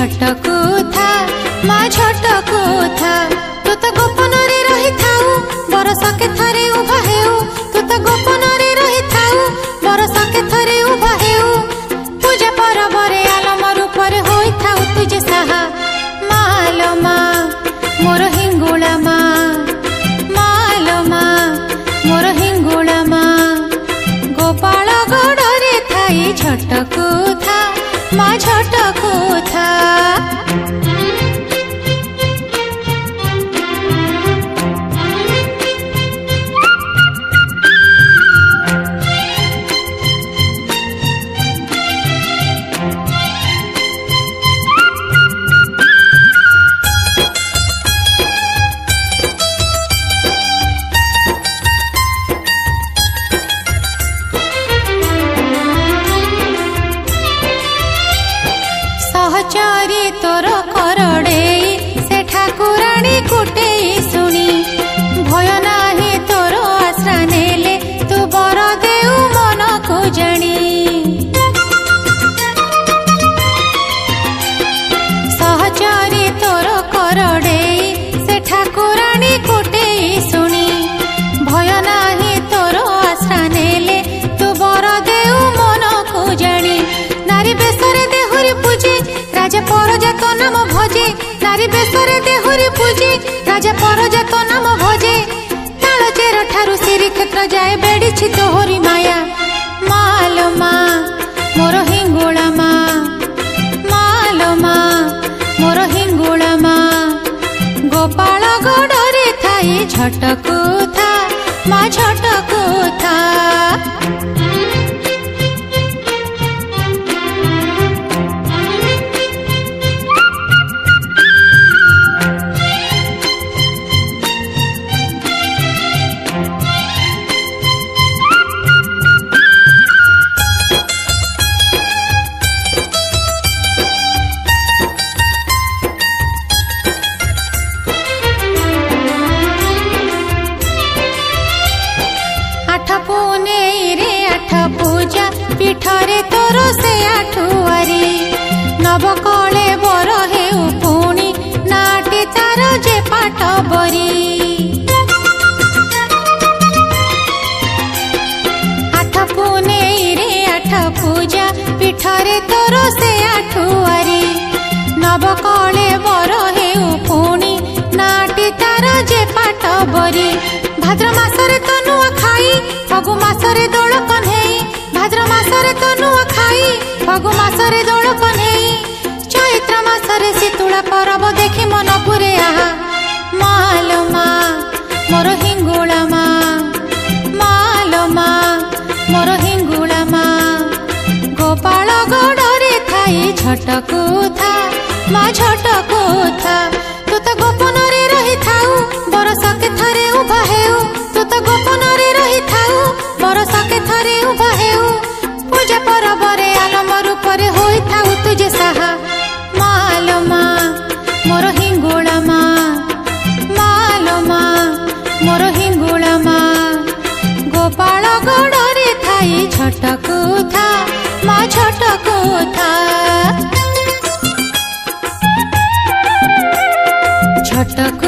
झटकू था माँ झटकू था। तू तो गोपन रे रही थाऊ बरस के थरे उभा हेऊ। तू तो गोपन रे रही थाऊ बरस के थरे उभा हेऊ। पूजा परब रे आलम रूपर होई थाऊ तुझे साहा। मालो माँ मोर हिंगुला माँ, मालो माँ मोर हिंगुला माँ। गोपाल गड़े थाई झटकू था माँ झटकू था। सहचरी तोर करड़े से ठाकुराणी कुटे शुणी। भय नाही तोर आश्रा नेले तू बर देऊ मन को जानी। सहचरी तोर करड़े से ठाकुराणी कुटे शुणी। भय नाही तोर आश्रा नेले तू बर देऊ मन को जानी। नारी बेसरे देहुरी पूजे राजा परजात नाम भजे। नारी बेसरे देहुरी पूजे राजा परजात नाम भजे। ताल चेर ठारू श्री क्षेत्र जाए बेड़ी तोहरी माया। मालो माँ मोर हिंगुला माँ, मालो माँ मोर हिंगुला माँ। गोपाल गड़े थाई झटकू था माँ झटकू था। पीठरे तोर से आठुआरी नव कले बर हेउ पुणी नाटी तार जे पाट बरी। आठ पुने रे आठ पूजा पीठरे तोर से आठुआरी नव कले बर हेउ पुणी नाटी तार जे पाट बरी। भाद्र मासरे तो नुआ खाई फगु मासरे दोल कन्हेई। भाद्र मासरे तो नुआ खाई फगु मासरे दोल कन्हेई। चैत्र मासरे शीतुला परब देखी मन पुरे आहा। मालो माँ मोर हिंगुला माँ, मालो माँ मोर हिंगुला माँ। गोपाल गड़े थाई झटकू था माँ झटकू था। तू तो गोपन रे रही थाऊ बरस के थरे उभा हेऊ। तू तो गोपन रे रही थाऊ बरस के थरे उभा हेऊ। पूजा परब रे आलम रूपर होई थाऊ तुझे साहा। मालो माँ मोर हिंगुला माँ, मालो माँ मोर हिंगुला माँ। गोपाल गड़े थाई झटकू था माँ झटकू था। झटक